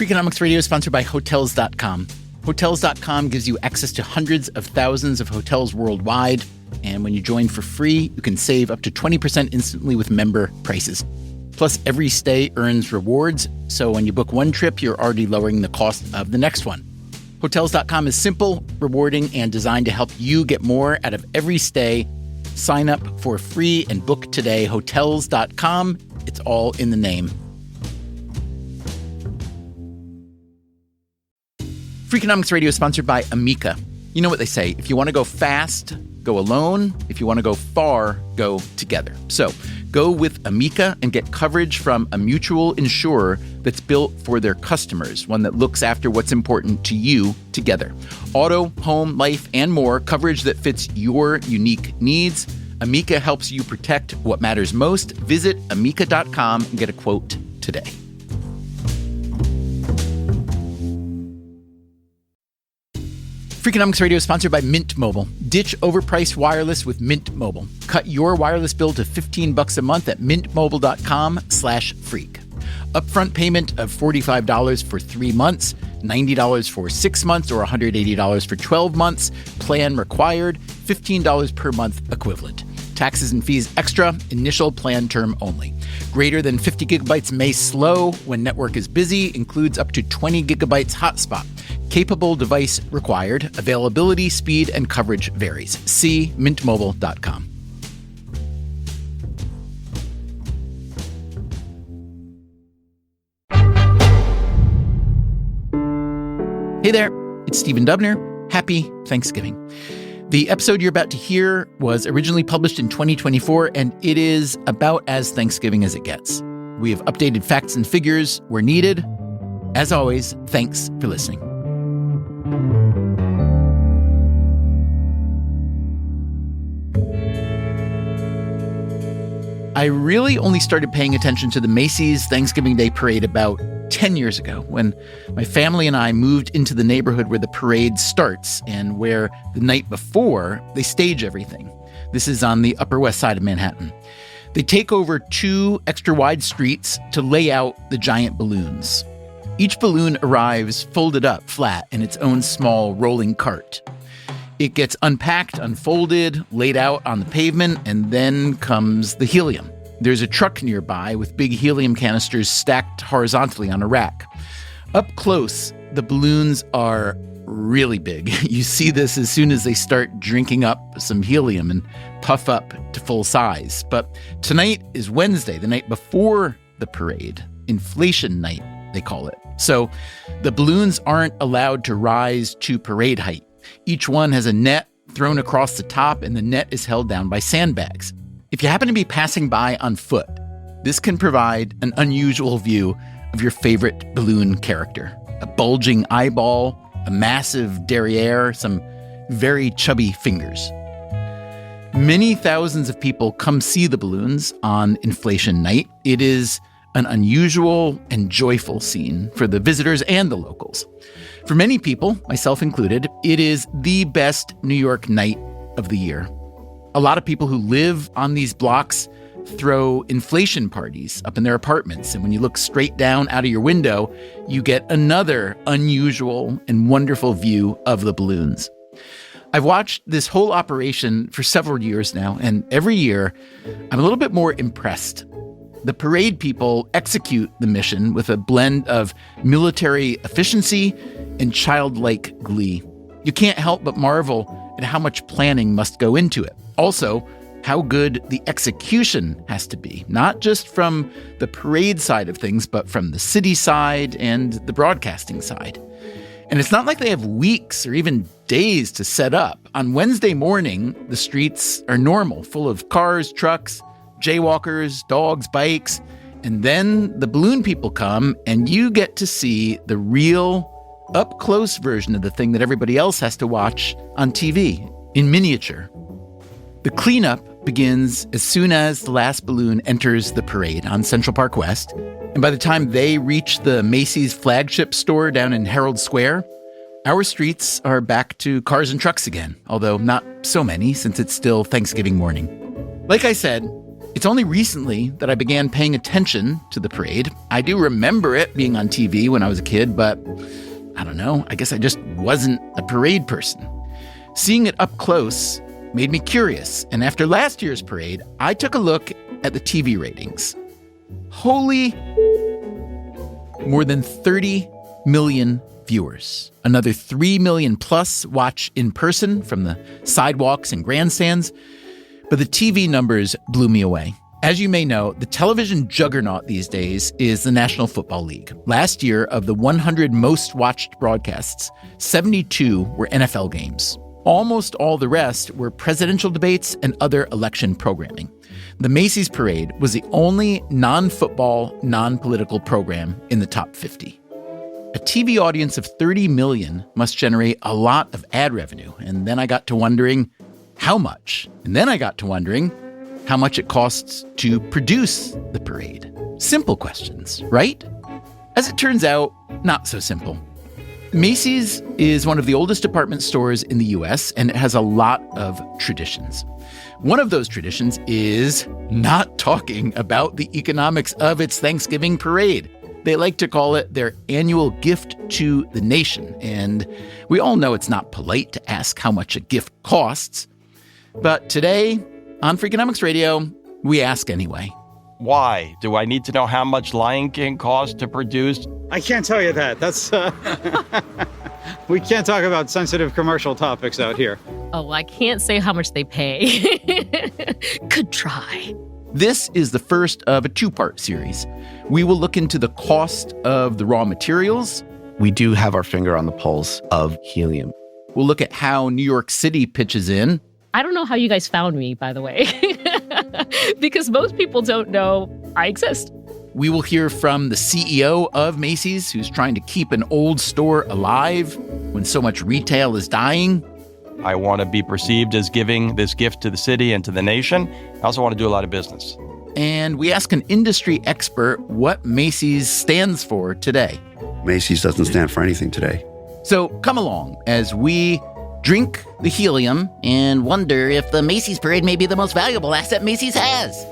Freakonomics Radio is sponsored by Hotels.com. Hotels.com gives you access to hundreds of thousands of hotels worldwide. And when you join for free, you can save up to 20% instantly with member prices. Plus, every stay earns rewards. So when you book one trip, you're already lowering the cost of the next one. Hotels.com is simple, rewarding, and designed to help you get more out of every stay. Sign up for free and book today. Hotels.com. It's all in the name. Freakonomics Radio is sponsored by Amica. You know what they say, if you want to go fast, go alone. If you want to go far, go together. So go with Amica and get coverage from a mutual insurer that's built for their customers, one that looks after what's important to you together. Auto, home, life, and more, coverage that fits your unique needs. Amica helps you protect what matters most. Visit amica.com and get a quote today. Freakonomics Radio is sponsored by Mint Mobile. Ditch overpriced wireless with Mint Mobile. Cut your wireless bill to $15 a month at mintmobile.com/freak. Upfront payment of $45 for 3 months, $90 for 6 months, or $180 for 12 months. Plan required, $15 per month equivalent. Taxes and fees extra, initial plan term only. Greater than 50 gigabytes may slow when network is busy, includes up to 20 gigabytes hotspot. Capable device required. Availability, speed, and coverage varies. See mintmobile.com. Hey there, it's Stephen Dubner. Happy Thanksgiving. The episode you're about to hear was originally published in 2024, and it is about as Thanksgiving as it gets. We have updated facts and figures where needed. As always, thanks for listening. I really only started paying attention to the Macy's Thanksgiving Day Parade about 10 years ago, when my family and I moved into the neighborhood where the parade starts and where the night before they stage everything. This is on the Upper West Side of Manhattan. They take over 2 extra wide streets to lay out the giant balloons. Each balloon arrives folded up flat in its own small rolling cart. It gets unpacked, unfolded, laid out on the pavement, and then comes the helium. There's a truck nearby with big helium canisters stacked horizontally on a rack. Up close, the balloons are really big. You see this as soon as they start drinking up some helium and puff up to full size. But tonight is Wednesday, the night before the parade. Inflation night, they call it. So the balloons aren't allowed to rise to parade height. Each one has a net thrown across the top, and the net is held down by sandbags. If you happen to be passing by on foot, this can provide an unusual view of your favorite balloon character. A bulging eyeball, a massive derriere, some very chubby fingers. Many thousands of people come see the balloons on Inflation Night. It is an unusual and joyful scene for the visitors and the locals. For many people, myself included, it is the best New York night of the year. A lot of people who live on these blocks throw inflation parties up in their apartments, and when you look straight down out of your window, you get another unusual and wonderful view of the balloons. I've watched this whole operation for several years now, and every year I'm a little bit more impressed. The parade people execute the mission with a blend of military efficiency and childlike glee. You can't help but marvel at how much planning must go into it. Also, how good the execution has to be, not just from the parade side of things, but from the city side and the broadcasting side. And it's not like they have weeks or even days to set up. On Wednesday morning, the streets are normal, full of cars, trucks, jaywalkers, dogs, bikes, and then the balloon people come and you get to see the real up-close version of the thing that everybody else has to watch on TV, in miniature. The cleanup begins as soon as the last balloon enters the parade on Central Park West, and by the time they reach the Macy's flagship store down in Herald Square, our streets are back to cars and trucks again, although not so many since it's still Thanksgiving morning. Like I said, it's It's only recently that I began paying attention to the parade. I do remember it being on TV when I was a kid, but I don't know, I guess I just wasn't a parade person. Seeing it up close made me curious, and after last year's parade, I took a look at the TV ratings. Holy, more than 30 million viewers. Another 3 million plus watch in person from the sidewalks and grandstands, but the TV numbers blew me away. As you may know, the television juggernaut these days is the National Football League. Last year, of the 100 most watched broadcasts, 72 were NFL games. Almost all the rest were presidential debates and other election programming. The Macy's Parade was the only non-football, non-political program in the top 50. A TV audience of 30 million must generate a lot of ad revenue. And then I got to wondering how much. And then I got to wondering how much it costs to produce the parade. Simple questions, right? As it turns out, not so simple. Macy's is one of the oldest department stores in the U.S., and it has a lot of traditions. One of those traditions is not talking about the economics of its Thanksgiving parade. They like to call it their annual gift to the nation, and we all know it's not polite to ask how much a gift costs. But today, on Freakonomics Radio, we ask anyway. Why? Do I need to know how much Lion King cost to produce? I can't tell you that. That's we can't talk about sensitive commercial topics out here. Oh, I can't say how much they pay. Could try. This is the first of a two-part series. We will look into the cost of the raw materials. We do have our finger on the pulse of helium. We'll look at how New York City pitches in. I don't know how you guys found me, by the way, because most people don't know I exist. We will hear from the CEO of Macy's, who's trying to keep an old store alive when so much retail is dying. I want to be perceived as giving this gift to the city and to the nation. I also want to do a lot of business. And we ask an industry expert what Macy's stands for today. Macy's doesn't stand for anything today. So come along as we drink the helium and wonder if the Macy's parade may be the most valuable asset Macy's has.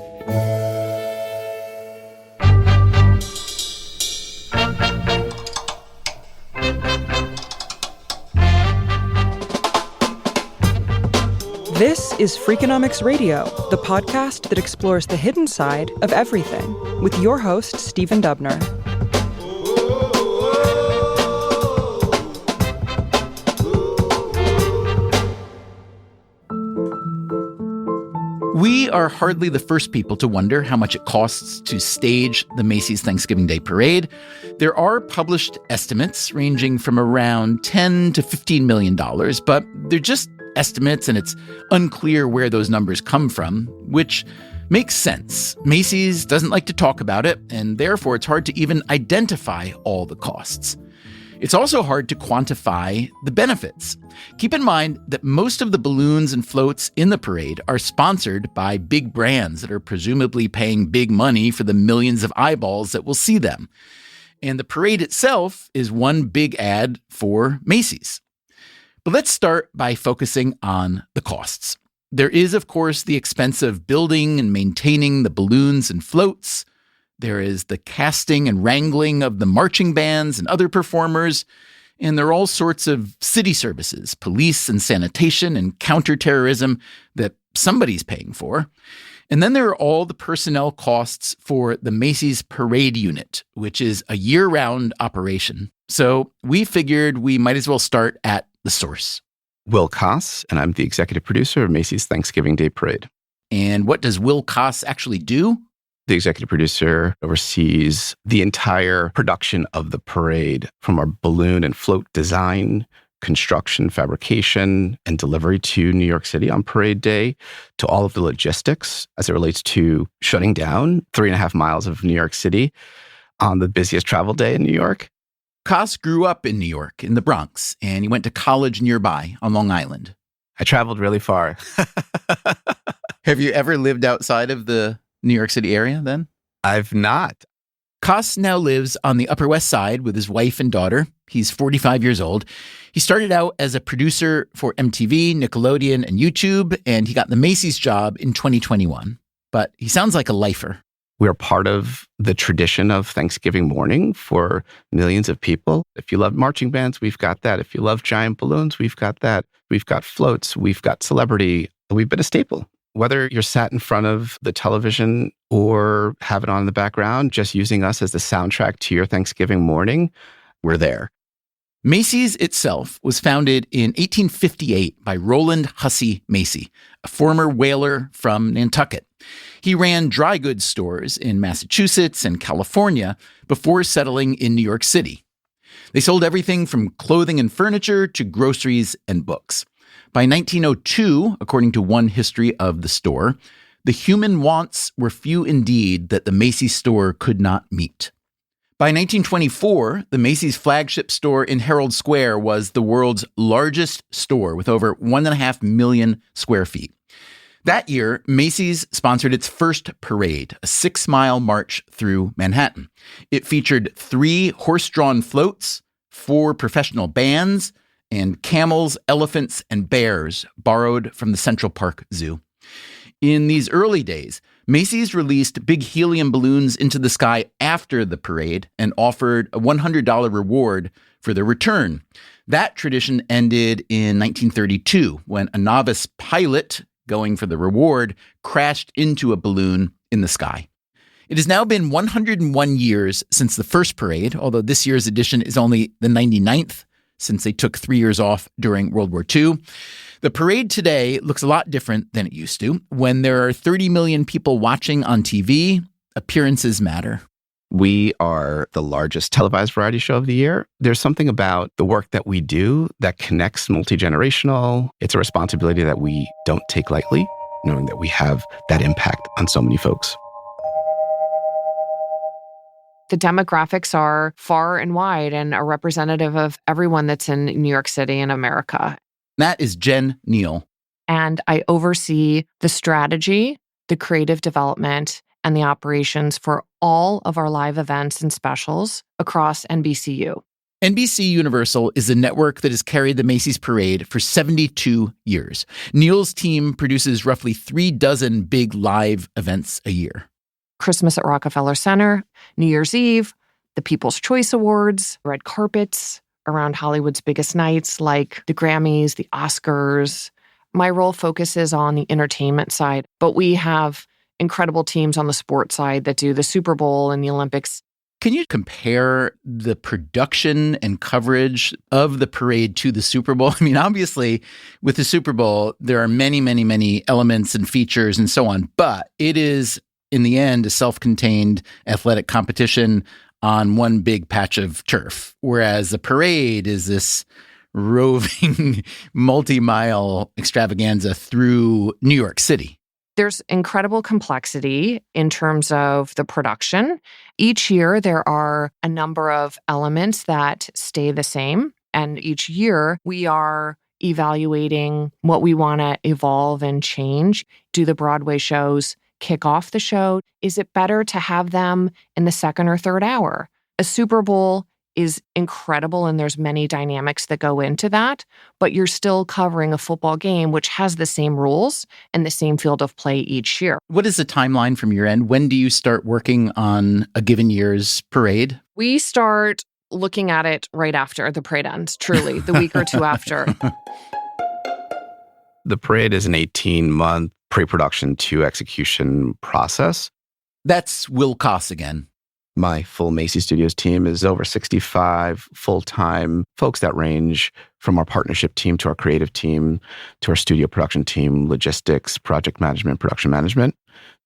This is Freakonomics Radio, the podcast that explores the hidden side of everything, with your host, Stephen Dubner. We are hardly the first people to wonder how much it costs to stage the Macy's Thanksgiving Day Parade. There are published estimates ranging from around $10 to $15 million, but they're just estimates, and it's unclear where those numbers come from, which makes sense. Macy's doesn't like to talk about it, and therefore it's hard to even identify all the costs. It's also hard to quantify the benefits. Keep in mind that most of the balloons and floats in the parade are sponsored by big brands that are presumably paying big money for the millions of eyeballs that will see them. And the parade itself is one big ad for Macy's. But let's start by focusing on the costs. There is, of course, the expense of building and maintaining the balloons and floats. There is the casting and wrangling of the marching bands and other performers. And there are all sorts of city services, police and sanitation and counterterrorism that somebody's paying for. And then there are all the personnel costs for the Macy's Parade Unit, which is a year-round operation. So we figured we might as well start at the source. Will Koss, and I'm the executive producer of Macy's Thanksgiving Day Parade. And what does Will Koss actually do? The executive producer oversees the entire production of the parade, from our balloon and float design, construction, fabrication, and delivery to New York City on parade day, to all of the logistics as it relates to shutting down 3.5 miles of New York City on the busiest travel day in New York. Koss grew up in New York, in the Bronx, and he went to college nearby on Long Island. I traveled really far. Have you ever lived outside of the New York City area then? I've not. Koss now lives on the Upper West Side with his wife and daughter. He's 45 years old. He started out as a producer for MTV, Nickelodeon, and YouTube, and he got the Macy's job in 2021. but he sounds like a lifer. We're part of the tradition of Thanksgiving morning for millions of people. If you love marching bands, we've got that. If you love giant balloons, we've got that. We've got floats. We've got celebrity. We've been a staple. Whether you're sat in front of the television or have it on in the background, just using us as the soundtrack to your Thanksgiving morning, we're there. Macy's itself was founded in 1858 by Roland Hussey Macy, a former whaler from Nantucket. He ran dry goods stores in Massachusetts and California before settling in New York City. They sold everything from clothing and furniture to groceries and books. By 1902, according to one history of the store, the human wants were few indeed that the Macy's store could not meet. By 1924, the Macy's flagship store in Herald Square was the world's largest store with over 1.5 million square feet. That year, Macy's sponsored its first parade, a 6-mile march through Manhattan. It featured 3 horse-drawn floats, 4 professional bands, and camels, elephants, and bears borrowed from the Central Park Zoo. In these early days, Macy's released big helium balloons into the sky after the parade and offered a $100 reward for their return. That tradition ended in 1932 when a novice pilot going for the reward crashed into a balloon in the sky. It has now been 101 years since the first parade, although this year's edition is only the 99th since they took 3 years off during World War II. The parade today looks a lot different than it used to. When there are 30 million people watching on TV, appearances matter. We are the largest televised variety show of the year. There's something about the work that we do that connects multi-generational. It's a responsibility that we don't take lightly, knowing that we have that impact on so many folks. The demographics are far and wide and are representative of everyone that's in New York City and America. That is Jen Neal. And I oversee the strategy, the creative development, and the operations for all of our live events and specials across NBCU. NBCUniversal is a network that has carried the Macy's Parade for 72 years. Neal's team produces roughly 36 big live events a year. Christmas at Rockefeller Center, New Year's Eve, the People's Choice Awards, red carpets around Hollywood's biggest nights like the Grammys, the Oscars. My role focuses on the entertainment side, but we have incredible teams on the sports side that do the Super Bowl and the Olympics. Can you compare the production and coverage of the parade to the Super Bowl? I mean, obviously, with the Super Bowl, there are many, many, many elements and features and so on, but it is, in the end, a self-contained athletic competition on one big patch of turf, whereas the parade is this roving multi-mile extravaganza through New York City. There's incredible complexity in terms of the production. Each year, there are a number of elements that stay the same. And each year, we are evaluating what we want to evolve and change. Do the Broadway shows kick off the show? Is it better to have them in the second or third hour? A Super Bowl is incredible, and there's many dynamics that go into that, but you're still covering a football game, which has the same rules and the same field of play each year. What is the timeline from your end? When do you start working on a given year's parade? We start looking at it right after the parade ends, truly, the week or two after. The parade is an 18-month pre-production to execution process. That's Will Koss again. My full Macy Studios team is over 65 full-time folks that range from our partnership team to our creative team to our studio production team, logistics, project management, production management.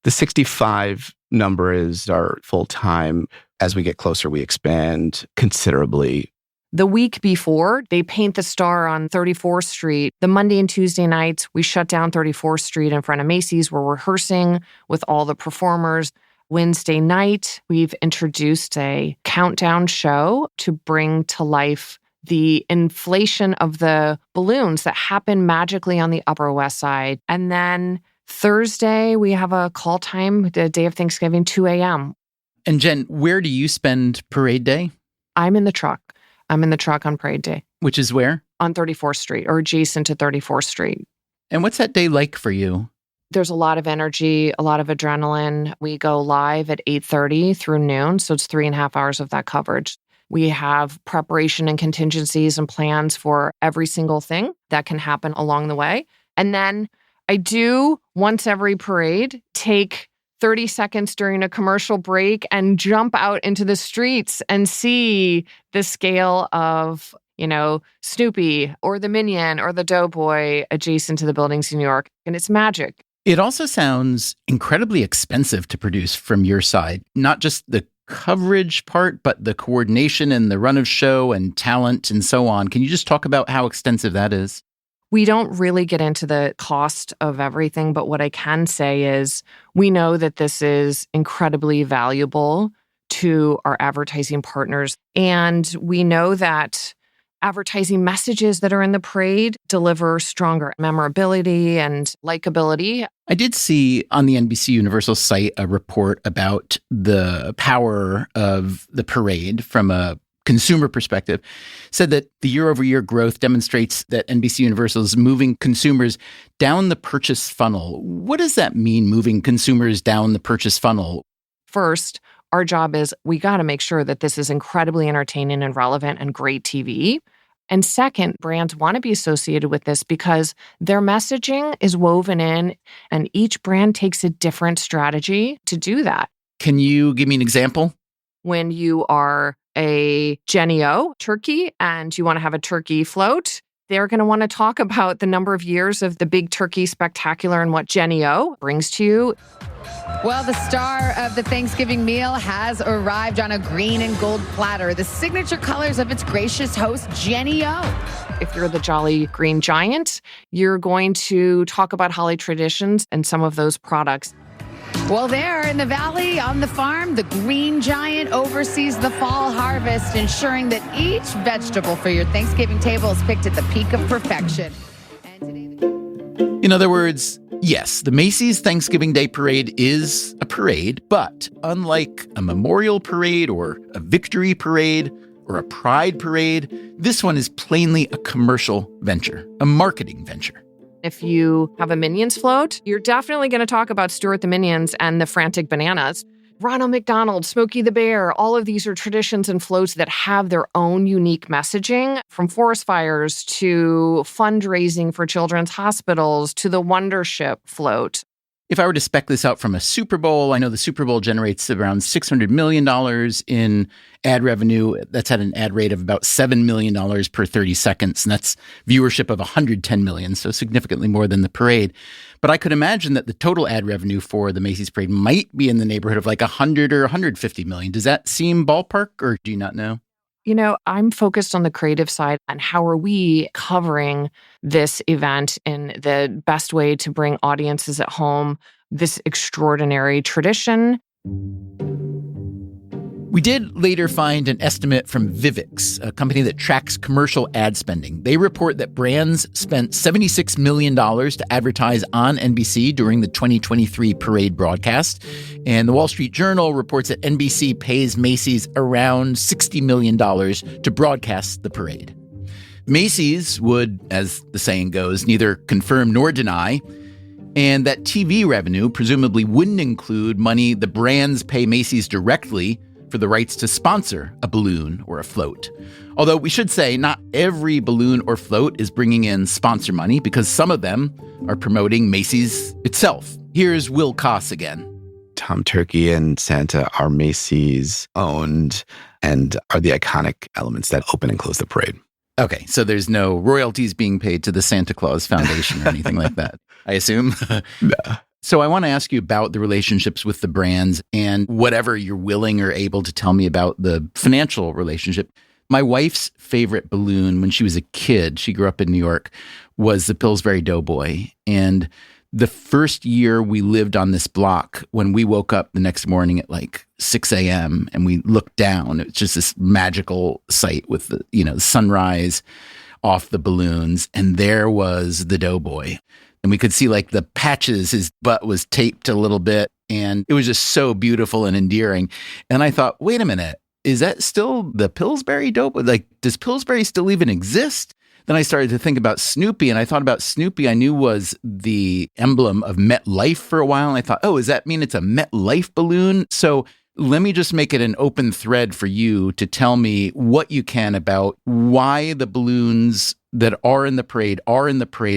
The 65 number is our full-time. As we get closer, we expand considerably. The week before, they paint the star on 34th Street. The Monday and Tuesday nights, we shut down 34th Street in front of Macy's. We're rehearsing with all the performers. Wednesday night, we've introduced a countdown show to bring to life the inflation of the balloons that happen magically on the Upper West Side. And then Thursday, we have a call time, the day of Thanksgiving, 2 a.m. And Jen, where do you spend parade day? I'm in the truck. I'm in the truck on parade day. Which is where? On 34th Street or adjacent to 34th Street. And what's that day like for you? There's a lot of energy, a lot of adrenaline. We go live at 8:30 through noon, so it's 3.5 hours of that coverage. We have preparation and contingencies and plans for every single thing that can happen along the way. And then I do, once every parade, take 30 seconds during a commercial break and jump out into the streets and see the scale of, Snoopy or the Minion or the Doughboy adjacent to the buildings in New York. And it's magic. It also sounds incredibly expensive to produce from your side, not just the coverage part, but the coordination and the run of show and talent and so on. Can you just talk about how extensive that is? We don't really get into the cost of everything, but what I can say is we know that this is incredibly valuable to our advertising partners. And we know that advertising messages that are in the parade deliver stronger memorability and likability. I did see on the NBCUniversal site a report about the power of the parade from a consumer perspective. Said that the year-over-year growth demonstrates that NBCUniversal is moving consumers down the purchase funnel. What does that mean, moving consumers down the purchase funnel? First, our job is we got to make sure that this is incredibly entertaining and relevant and great TV. And second, brands want to be associated with this because their messaging is woven in, and each brand takes a different strategy to do that. Can you give me an example? When you are a Jenny-O turkey and you want to have a turkey float, they're going to want to talk about the number of years of the Big Turkey Spectacular and what Jenny-O brings to you. Well, the star of the Thanksgiving meal has arrived on a green and gold platter, the signature colors of its gracious host, Jenny-O. If you're the Jolly Green Giant, you're going to talk about holiday traditions and some of those products. Well, there in the valley, on the farm, the Green Giant oversees the fall harvest, ensuring that each vegetable for your Thanksgiving table is picked at the peak of perfection. In other words, yes, the Macy's Thanksgiving Day Parade is a parade, but unlike a memorial parade or a victory parade or a pride parade, this one is plainly a commercial venture, a marketing venture. If you have a Minions float, you're definitely going to talk about Stuart the Minions and the Frantic Bananas. Ronald McDonald, Smokey the Bear, all of these are traditions and floats that have their own unique messaging, from forest fires to fundraising for children's hospitals to the Wonder Ship float. If I were to spec this out from a Super Bowl, I know the Super Bowl generates around $600 million in ad revenue. That's at an ad rate of about $7 million per 30 seconds. And that's viewership of 110 million, so significantly more than the parade. But I could imagine that the total ad revenue for the Macy's Parade might be in the neighborhood of like 100 or 150 million. Does that seem ballpark, or do you not know? I'm focused on the creative side and how are we covering this event in the best way to bring audiences at home this extraordinary tradition. We did later find an estimate from Vivix, a company that tracks commercial ad spending. They report that brands spent $76 million to advertise on NBC during the 2023 parade broadcast. And the Wall Street Journal reports that NBC pays Macy's around $60 million to broadcast the parade. Macy's would, as the saying goes, neither confirm nor deny, and that TV revenue presumably wouldn't include money the brands pay Macy's directly for the rights to sponsor a balloon or a float. Although we should say not every balloon or float is bringing in sponsor money, because some of them are promoting Macy's itself. Here's Will Koss again. Tom Turkey and Santa are Macy's owned and are the iconic elements that open and close the parade. Okay, so there's no royalties being paid to the Santa Claus Foundation or anything like that, I assume? No. So I want to ask you about the relationships with the brands and whatever you're willing or able to tell me about the financial relationship. My wife's favorite balloon when she was a kid, she grew up in New York, was the Pillsbury Doughboy. And the first year we lived on this block, when we woke up the next morning at like 6 a.m. and we looked down, it's just this magical sight with the, sunrise off the balloons. And there was the Doughboy. And we could see like the patches, his butt was taped a little bit. And it was just so beautiful and endearing. And I thought, wait a minute, is that still the Pillsbury Doughboy? Like, does Pillsbury still even exist? Then I started to think about Snoopy, and I thought about Snoopy I knew was the emblem of MetLife for a while. And I thought, oh, does that mean it's a MetLife balloon? So let me just make it an open thread for you to tell me what you can about why the balloons that are in the parade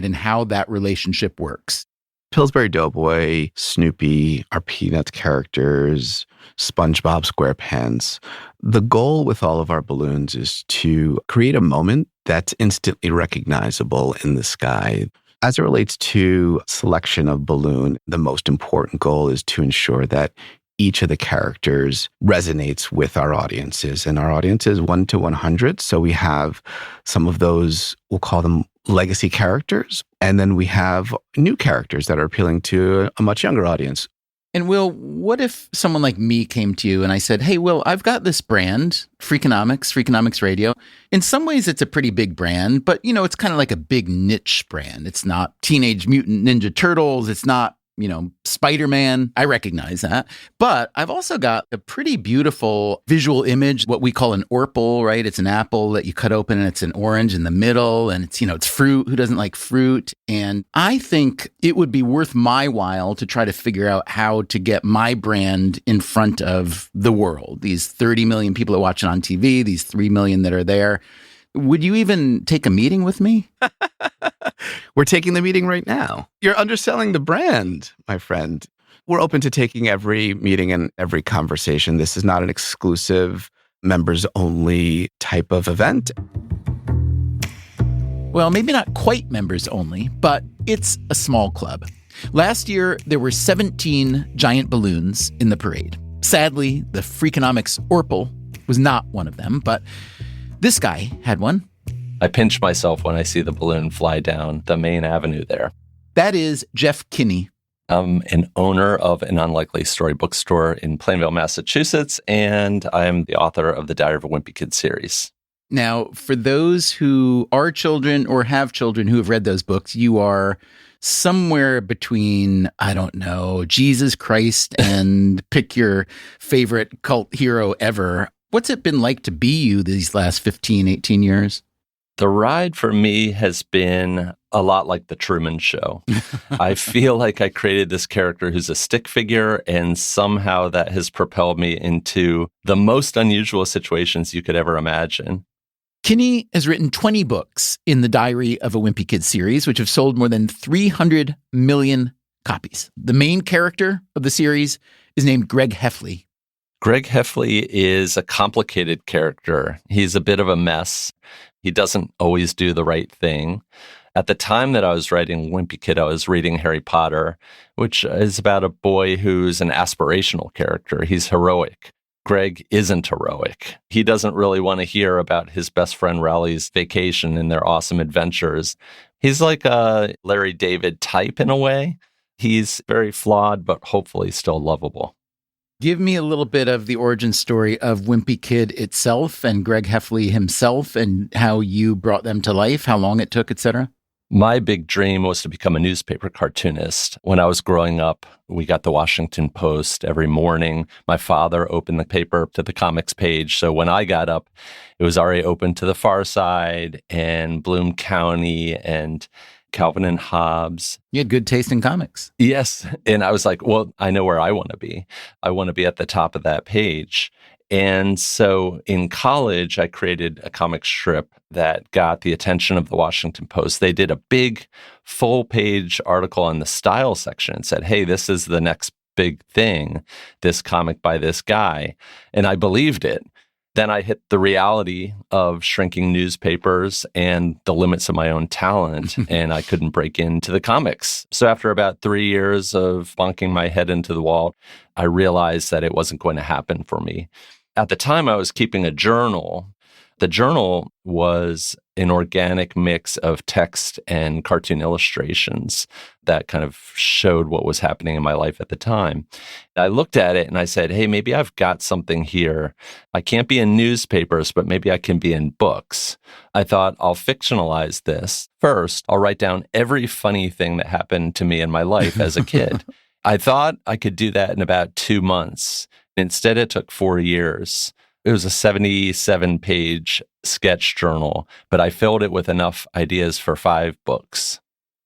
and how that relationship works. Pillsbury Doughboy, Snoopy, our Peanuts characters, SpongeBob SquarePants. The goal with all of our balloons is to create a moment that's instantly recognizable in the sky. As it relates to selection of balloon, the most important goal is to ensure that each of the characters resonates with our audiences. And our audience is 1 to 100. So we have some of those, we'll call them legacy characters. And then we have new characters that are appealing to a much younger audience. And Will, what if someone like me came to you and I said, hey, Will, I've got this brand, Freakonomics Radio. In some ways, it's a pretty big brand, but, it's kind of like a big niche brand. It's not Teenage Mutant Ninja Turtles. It's not, Spider-Man. I recognize that. But I've also got a pretty beautiful visual image, what we call an orpal, right? It's an apple that you cut open and it's an orange in the middle and it's, it's fruit. Who doesn't like fruit? And I think it would be worth my while to try to figure out how to get my brand in front of the world. These 30 million people that watch it on TV, these 3 million that are there. Would you even take a meeting with me? We're taking the meeting right now. You're underselling the brand, my friend. We're open to taking every meeting and every conversation. This is not an exclusive, members-only type of event. Well, maybe not quite members only, but it's a small club. Last year, there were 17 giant balloons in the parade. Sadly, the Freakonomics Orpal was not one of them, but this guy had one. I pinch myself when I see the balloon fly down the main avenue there. That is Jeff Cheney. I'm an owner of an unlikely story bookstore in Plainville, Massachusetts, and I'm the author of the Diary of a Wimpy Kid series. Now, for those who are children or have children who have read those books, you are somewhere between, I don't know, Jesus Christ and pick your favorite cult hero ever. What's it been like to be you these last 15, 18 years? The ride for me has been a lot like the Truman Show. I feel like I created this character who's a stick figure, and somehow that has propelled me into the most unusual situations you could ever imagine. Cheney has written 20 books in the Diary of a Wimpy Kid series, which have sold more than 300 million copies. The main character of the series is named Greg Heffley. Greg Heffley is a complicated character. He's a bit of a mess. He doesn't always do the right thing. At the time that I was writing Wimpy Kid, I was reading Harry Potter, which is about a boy who's an aspirational character. He's heroic. Greg isn't heroic. He doesn't really want to hear about his best friend Rowley's vacation and their awesome adventures. He's like a Larry David type in a way. He's very flawed, but hopefully still lovable. Give me a little bit of the origin story of Wimpy Kid itself and Greg Heffley himself and how you brought them to life, how long it took, etc. My big dream was to become a newspaper cartoonist. When I was growing up, we got the Washington Post every morning. My father opened the paper to the comics page. So when I got up, it was already open to the Far Side and Bloom County and Calvin and Hobbes. You had good taste in comics. Yes. And I was like, well, I know where I want to be. I want to be at the top of that page. And so in college, I created a comic strip that got the attention of the Washington Post. They did a big full-page article on the style section and said, hey, this is the next big thing, this comic by this guy. And I believed it. Then I hit the reality of shrinking newspapers and the limits of my own talent, and I couldn't break into the comics. So after about 3 years of bonking my head into the wall, I realized that it wasn't going to happen for me. At the time, I was keeping a journal. The journal was an organic mix of text and cartoon illustrations that kind of showed what was happening in my life at the time. I looked at it and I said, hey, maybe I've got something here. I can't be in newspapers, but maybe I can be in books. I thought, I'll fictionalize this. First, I'll write down every funny thing that happened to me in my life as a kid. I thought I could do that in about 2 months. Instead, it took 4 years. It was a 77-page sketch journal, but I filled it with enough ideas for 5 books.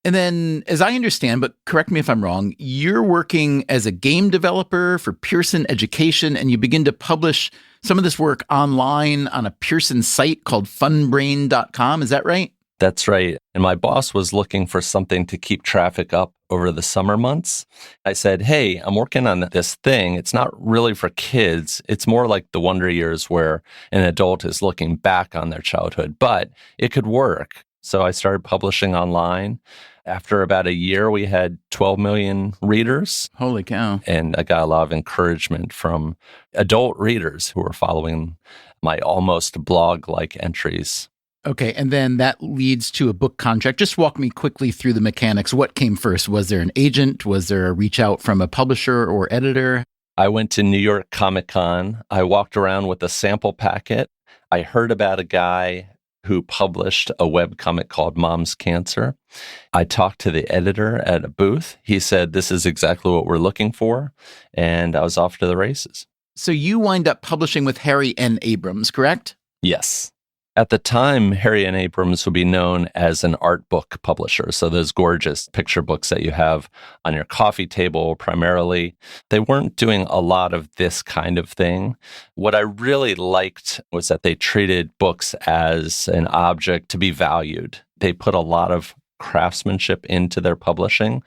And then, as I understand, but correct me if I'm wrong, you're working as a game developer for Pearson Education, and you begin to publish some of this work online on a Pearson site called funbrain.com. Is that right? That's right. And my boss was looking for something to keep traffic up over the summer months. I said, hey, I'm working on this thing. It's not really for kids. It's more like the wonder years where an adult is looking back on their childhood, but it could work. So I started publishing online. After about a year, we had 12 million readers. Holy cow. And I got a lot of encouragement from adult readers who were following my almost blog-like entries. Okay, and then that leads to a book contract. Just walk me quickly through the mechanics. What came first? Was there an agent? Was there a reach out from a publisher or editor? I went to New York Comic Con. I walked around with a sample packet. I heard about a guy who published a webcomic called Mom's Cancer. I talked to the editor at a booth. He said, this is exactly what we're looking for. And I was off to the races. So you wind up publishing with Harry N. Abrams, correct? Yes. At the time, Harry N. Abrams would be known as an art book publisher. So those gorgeous picture books that you have on your coffee table primarily, they weren't doing a lot of this kind of thing. What I really liked was that they treated books as an object to be valued. They put a lot of craftsmanship into their publishing.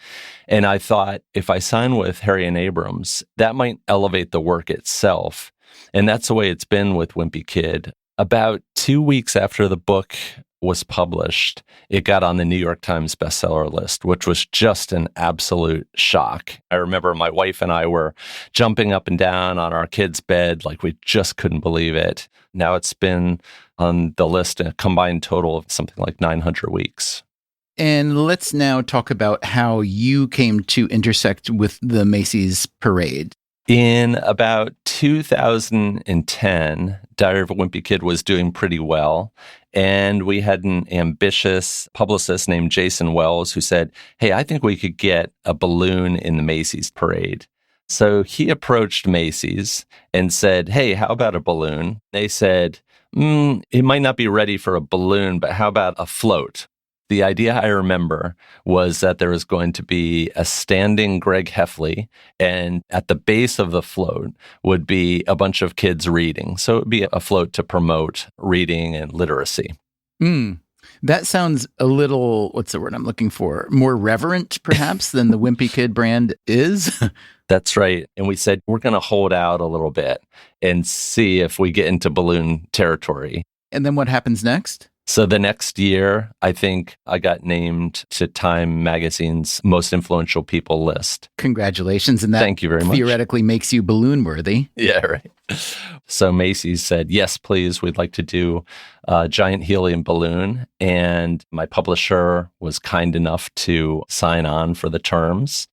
And I thought, if I sign with Harry N. Abrams, that might elevate the work itself. And that's the way it's been with Wimpy Kid. About 2 weeks after the book was published, it got on the New York Times bestseller list, which was just an absolute shock. I remember my wife and I were jumping up and down on our kid's bed like we just couldn't believe it. Now it's been on the list a combined total of something like 900 weeks. And let's now talk about how you came to intersect with the Macy's parade. In about 2010, Diary of a Wimpy Kid was doing pretty well. And we had an ambitious publicist named Jason Wells who said, hey, I think we could get a balloon in the Macy's parade. So he approached Macy's and said, hey, how about a balloon? They said, it might not be ready for a balloon, but how about a float? The idea I remember was that there was going to be a standing Greg Heffley, and at the base of the float would be a bunch of kids reading. So it would be a float to promote reading and literacy. That sounds a little, what's the word I'm looking for? More reverent, perhaps, than the Wimpy Kid brand is? That's right. And we said, we're going to hold out a little bit and see if we get into balloon territory. And then what happens next? So the next year, I think I got named to Time Magazine's most influential people list. Congratulations. And that Thank you very much. Theoretically makes you balloon worthy. Yeah, right. So Macy's said, yes, please, we'd like to do a giant helium balloon. And my publisher was kind enough to sign on for the terms.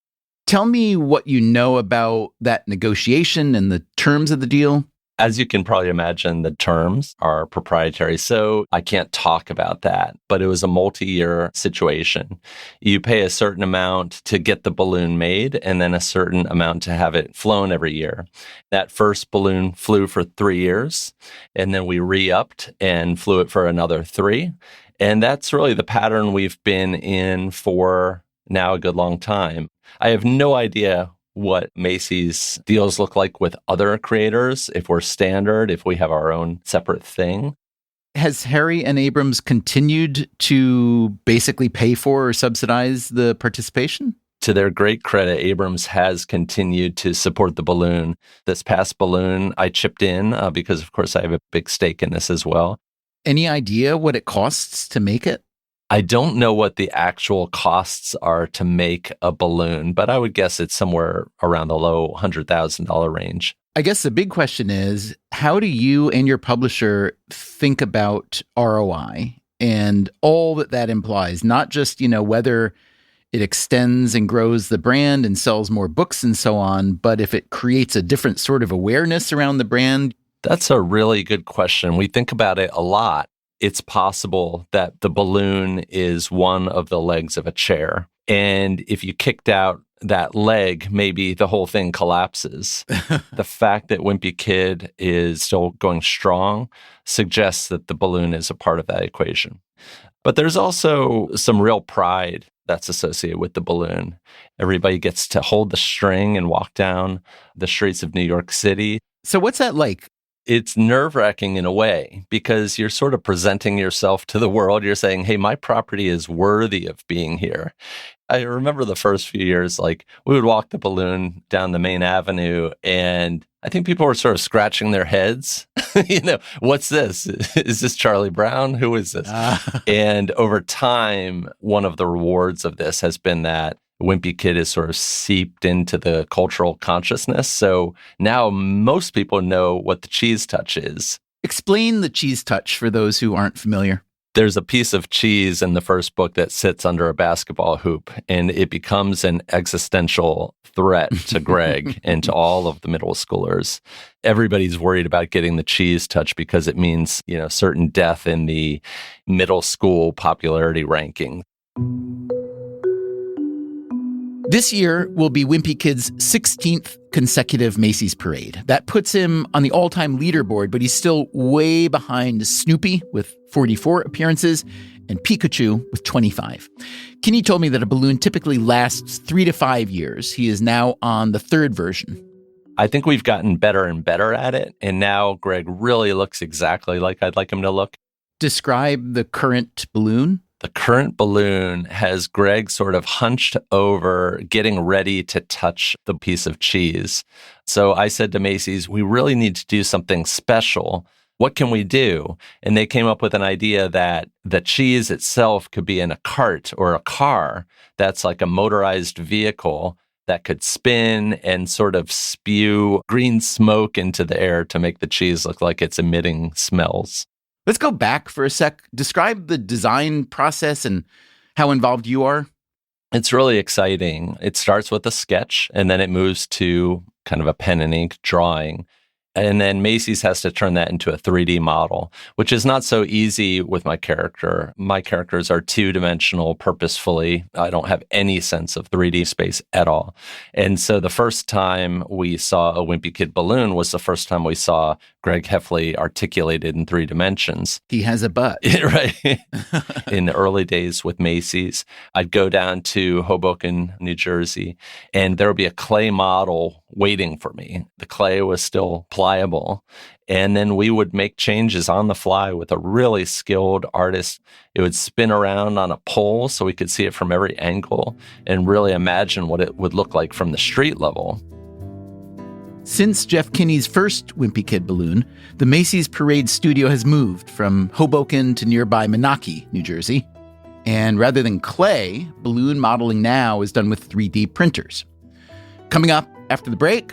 Tell me what you know about that negotiation and the terms of the deal. As you can probably imagine, the terms are proprietary, so I can't talk about that. But it was a multi-year situation. You pay a certain amount to get the balloon made and then a certain amount to have it flown every year. That first balloon flew for 3 years, and then we re-upped and flew it for another 3. And that's really the pattern we've been in for now a good long time. I have no idea what Macy's deals look like with other creators, if we're standard, if we have our own separate thing. Has Harry and Abrams continued to basically pay for or subsidize the participation? To their great credit, Abrams has continued to support the balloon. This past balloon, I chipped in because, of course, I have a big stake in this as well. Any idea what it costs to make it? I don't know what the actual costs are to make a balloon, but I would guess it's somewhere around the low $100,000 range. I guess the big question is, how do you and your publisher think about ROI and all that that implies? Not just, whether it extends and grows the brand and sells more books and so on, but if it creates a different sort of awareness around the brand. That's a really good question. We think about it a lot. It's possible that the balloon is one of the legs of a chair. And if you kicked out that leg, maybe the whole thing collapses. The fact that Wimpy Kid is still going strong suggests that the balloon is a part of that equation. But there's also some real pride that's associated with the balloon. Everybody gets to hold the string and walk down the streets of New York City. So what's that like? It's nerve-wracking in a way because you're sort of presenting yourself to the world. You're saying, hey, my property is worthy of being here. I remember the first few years, like we would walk the balloon down the main avenue and I think people were sort of scratching their heads. What's this? Is this Charlie Brown? Who is this? And over time, one of the rewards of this has been that Wimpy Kid is sort of seeped into the cultural consciousness. So now most people know what the cheese touch is. Explain the cheese touch for those who aren't familiar. There's a piece of cheese in the first book that sits under a basketball hoop, and it becomes an existential threat to Greg and to all of the middle schoolers. Everybody's worried about getting the cheese touch because it means, certain death in the middle school popularity ranking. This year will be Wimpy Kid's 16th consecutive Macy's parade. That puts him on the all-time leaderboard, but he's still way behind Snoopy with 44 appearances and Pikachu with 25. Kenny told me that a balloon typically lasts 3 to 5 years. He is now on the third version. I think we've gotten better and better at it, and now Greg really looks exactly like I'd like him to look. Describe the current balloon. The current balloon has Greg sort of hunched over, getting ready to touch the piece of cheese. So I said to Macy's, we really need to do something special. What can we do? And they came up with an idea that the cheese itself could be in a cart or a car that's like a motorized vehicle that could spin and sort of spew green smoke into the air to make the cheese look like it's emitting smells. Let's go back for a sec. Describe the design process and how involved you are. It's really exciting. It starts with a sketch and then it moves to kind of a pen and ink drawing. And then Macy's has to turn that into a 3D model, which is not so easy with my character. My characters are two-dimensional purposefully. I don't have any sense of 3D space at all. And so the first time we saw a Wimpy Kid balloon was the first time we saw Greg Heffley articulated in 3 dimensions. He has a butt. Right. In the early days with Macy's, I'd go down to Hoboken, New Jersey, and there would be a clay model waiting for me. The clay was still pliable. And then we would make changes on the fly with a really skilled artist. It would spin around on a pole so we could see it from every angle and really imagine what it would look like from the street level. Since Jeff Kinney's first Wimpy Kid balloon, the Macy's Parade studio has moved from Hoboken to nearby Moonachie, New Jersey. And rather than clay, balloon modeling now is done with 3D printers. Coming up after the break,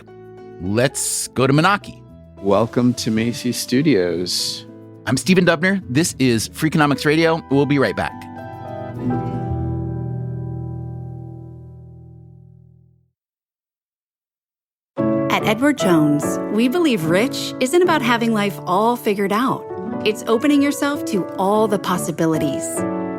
let's go to Moonachie. Welcome to Macy's Studios. I'm Stephen Dubner. This is Freakonomics Radio. We'll be right back. At Edward Jones, we believe rich isn't about having life all figured out. It's opening yourself to all the possibilities.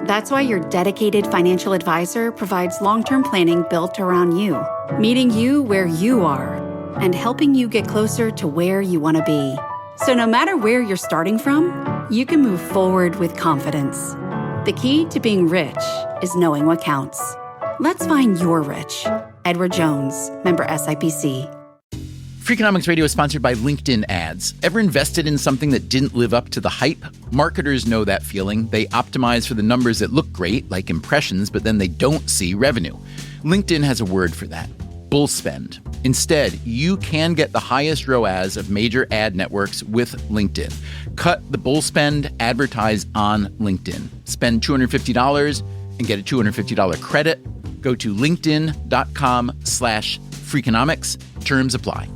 That's why your dedicated financial advisor provides long-term planning built around you, meeting you where you are, and helping you get closer to where you want to be. So no matter where you're starting from, you can move forward with confidence. The key to being rich is knowing what counts. Let's find your rich. Edward Jones, member SIPC. Freakonomics Radio is sponsored by LinkedIn ads. Ever invested in something that didn't live up to the hype? Marketers know that feeling. They optimize for the numbers that look great, like impressions, but then they don't see revenue. LinkedIn has a word for that: bull spend. Instead, you can get the highest ROAS of major ad networks with LinkedIn. Cut the bull spend, advertise on LinkedIn. Spend $250 and get a $250 credit. Go to linkedin.com/Freakonomics. Terms apply.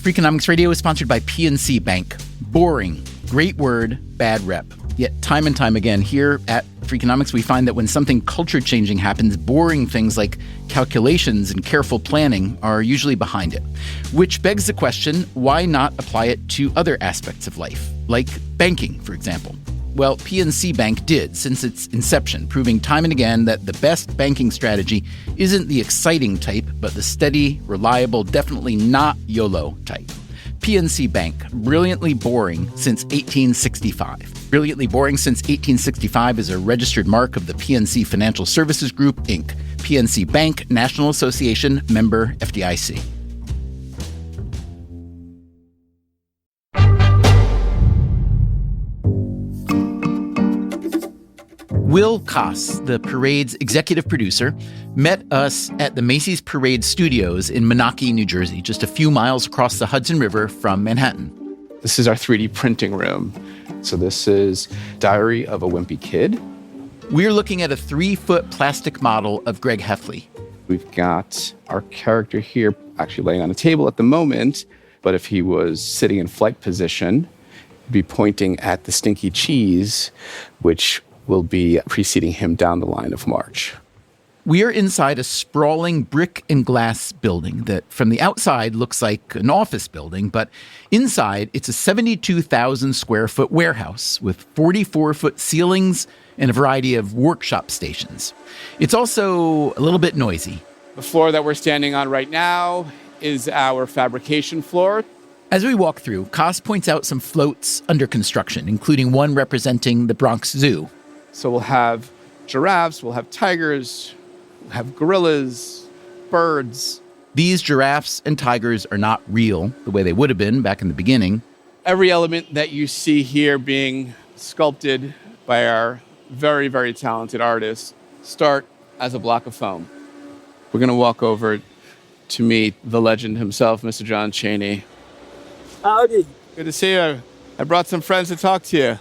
Freakonomics Radio is sponsored by PNC Bank. Boring, great word, bad rep. Yet time and time again here at Freakonomics, we find that when something culture-changing happens, boring things like calculations and careful planning are usually behind it. Which begs the question, why not apply it to other aspects of life, like banking, for example? Well, PNC Bank did since its inception, proving time and again that the best banking strategy isn't the exciting type, but the steady, reliable, definitely not YOLO type. PNC Bank, brilliantly boring since 1865. Brilliantly boring since 1865 is a registered mark of the PNC Financial Services Group, Inc. PNC Bank, National Association, member FDIC. Will Koss, the parade's executive producer, met us at the Macy's Parade Studios in Moonachie, New Jersey, just a few miles across the Hudson River from Manhattan. This is our 3D printing room. So this is Diary of a Wimpy Kid. We're looking at a 3-foot plastic model of Greg Heffley. We've got our character here actually laying on a table at the moment, but if he was sitting in flight position, he'd be pointing at the stinky cheese, which will be preceding him down the line of march. We are inside a sprawling brick and glass building that from the outside looks like an office building, but inside it's a 72,000 square foot warehouse with 44-foot ceilings and a variety of workshop stations. It's also a little bit noisy. The floor that we're standing on right now is our fabrication floor. As we walk through, Koss points out some floats under construction, including one representing the Bronx Zoo. So we'll have giraffes, we'll have tigers, we'll have gorillas, birds. These giraffes and tigers are not real the way they would have been back in the beginning. Every element that you see here being sculpted by our very, very talented artists start as a block of foam. We're going to walk over to meet the legend himself, Mr. John Cheney. Howdy. Good to see you. I brought some friends to talk to you.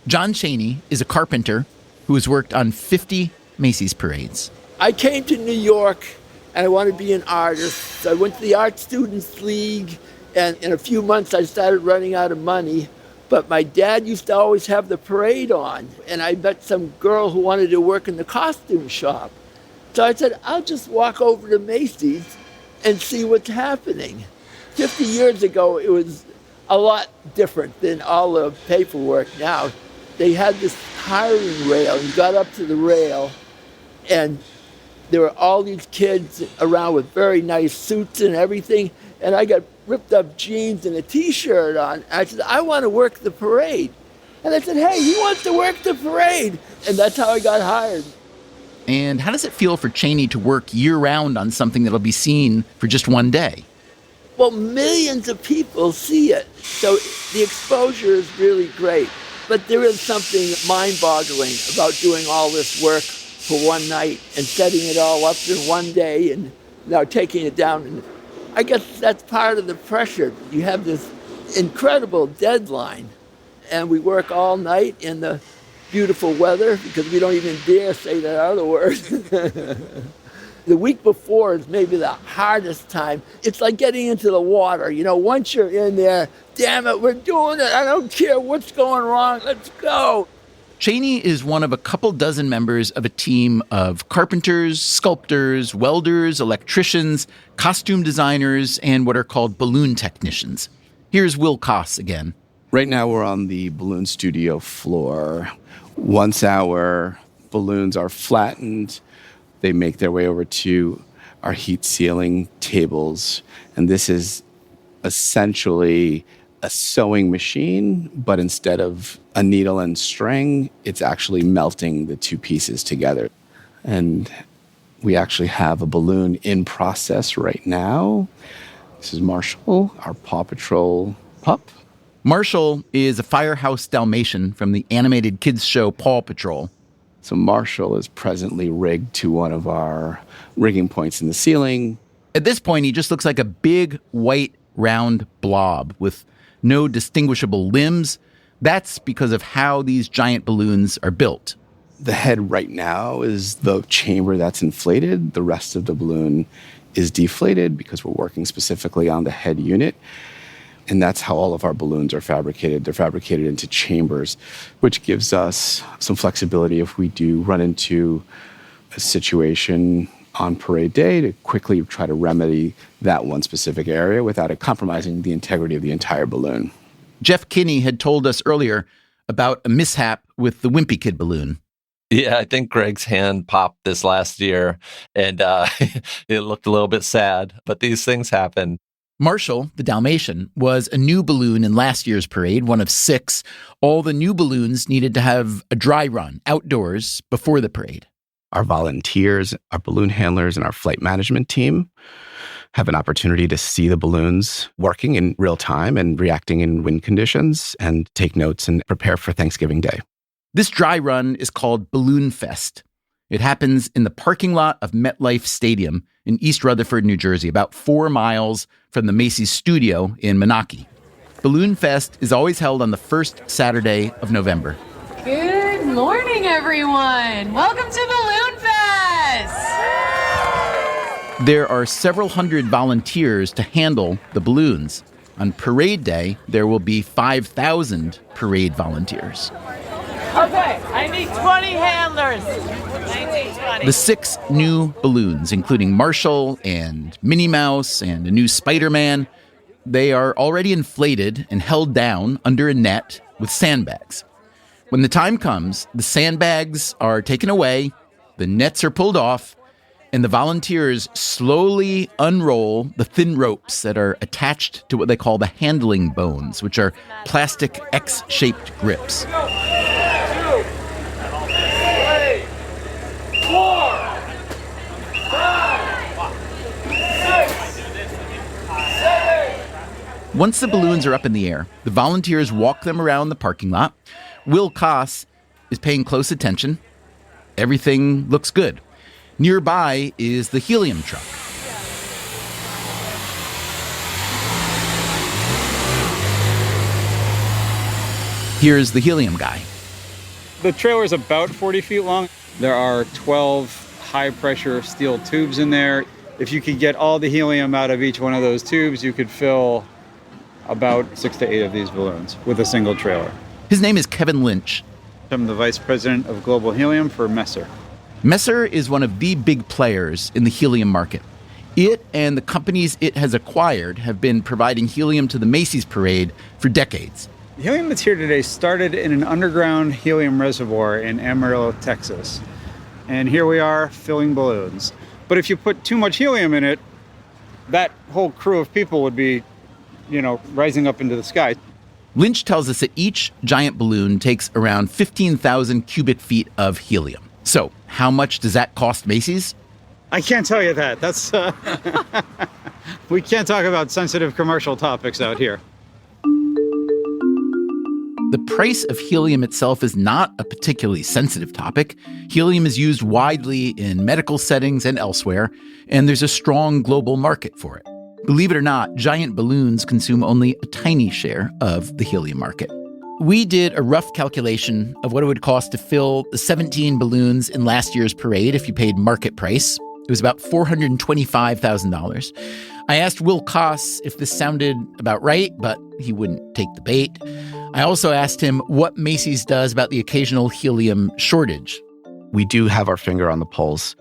John Cheney is a carpenter who has worked on 50 Macy's parades. I came to New York and I wanted to be an artist. I went to the Art Students League, and in a few months I started running out of money. But my dad used to always have the parade on, and I met some girl who wanted to work in the costume shop. So I said, I'll just walk over to Macy's and see what's happening. 50 years ago, it was a lot different than all the paperwork now. They had this hiring rail. You got up to the rail, and there were all these kids around with very nice suits and everything, and I got ripped up jeans and a T-shirt on. I said, I want to work the parade. And I said, hey, he wants to work the parade. And that's how I got hired. And how does it feel for Cheney to work year-round on something that'll be seen for just one day? Well, millions of people see it. So the exposure is really great. But there is something mind-boggling about doing all this work for one night and setting it all up in one day and now taking it down. And I guess that's part of the pressure. You have this incredible deadline, and we work all night in the beautiful weather because we don't even dare say that other word. The week before is maybe the hardest time. It's like getting into the water. You know, once you're in there, damn it, we're doing it. I don't care what's going wrong. Let's go. Cheney is one of a couple dozen members of a team of carpenters, sculptors, welders, electricians, costume designers, and what are called balloon technicians. Here's Will Koss again. Right now we're on the balloon studio floor. Once our balloons are flattened, they make their way over to our heat sealing tables. And this is essentially a sewing machine, but instead of a needle and string, it's actually melting the two pieces together. And we actually have a balloon in process right now. This is Marshall, our Paw Patrol pup. Marshall is a Firehouse Dalmatian from the animated kids show Paw Patrol. So Marshall is presently rigged to one of our rigging points in the ceiling. At this point, he just looks like a big, white, round blob with no distinguishable limbs. That's because of how these giant balloons are built. The head right now is the chamber that's inflated. The rest of the balloon is deflated because we're working specifically on the head unit. And that's how all of our balloons are fabricated. They're fabricated into chambers, which gives us some flexibility if we do run into a situation on parade day to quickly try to remedy that one specific area without it compromising the integrity of the entire balloon. Jeff Kinney had told us earlier, about a mishap with the Wimpy Kid balloon. Yeah, I think Greg's hand popped this last year, and it looked a little bit sad, but these things happen. Marshall, the Dalmatian, was a new balloon in last year's parade, one of 6. All the new balloons needed to have a dry run outdoors before the parade. Our volunteers, our balloon handlers, and our flight management team have an opportunity to see the balloons working in real time and reacting in wind conditions and take notes and prepare for Thanksgiving Day. This dry run is called Balloon Fest. It happens in the parking lot of MetLife Stadium in East Rutherford, New Jersey, about 4 miles from the Macy's studio in Moonachie. Balloon Fest is always held on the first Saturday of November. Good morning, everyone. Welcome to Balloon Fest. There are several hundred volunteers to handle the balloons. On parade day, there will be 5,000 parade volunteers. Okay, I need 20 handlers. I need 20. The 6 new balloons, including Marshall and Minnie Mouse and a new Spider-Man, they are already inflated and held down under a net with sandbags. When the time comes, the sandbags are taken away, the nets are pulled off, and the volunteers slowly unroll the thin ropes that are attached to what they call the handling bones, which are plastic X-shaped grips. 2, 3, 4, 5, 6, 7. Once the balloons are up in the air, the volunteers walk them around the parking lot. Will Koss is paying close attention. Everything looks good. Nearby is the helium truck. Here's the helium guy. The trailer is about 40 feet long. There are 12 high-pressure steel tubes in there. If you could get all the helium out of each one of those tubes, you could fill about 6 to 8 of these balloons with a single trailer. His name is Kevin Lynch. I'm the vice president of global helium for Messer. Messer is one of the big players in the helium market. It and the companies it has acquired have been providing helium to the Macy's parade for decades. The helium that's here today started in an underground helium reservoir in Amarillo, Texas. And here we are filling balloons. But if you put too much helium in it, that whole crew of people would be, rising up into the sky. Lynch tells us that each giant balloon takes around 15,000 cubic feet of helium. So, how much does that cost Macy's? I can't tell you that. That's we can't talk about sensitive commercial topics out here. The price of helium itself is not a particularly sensitive topic. Helium is used widely in medical settings and elsewhere, and there's a strong global market for it. Believe it or not, giant balloons consume only a tiny share of the helium market. We did a rough calculation of what it would cost to fill the 17 balloons in last year's parade if you paid market price. It was about $425,000. I asked Will Koss if this sounded about right, but he wouldn't take the bait. I also asked him what Macy's does about the occasional helium shortage. We do have our finger on the pulse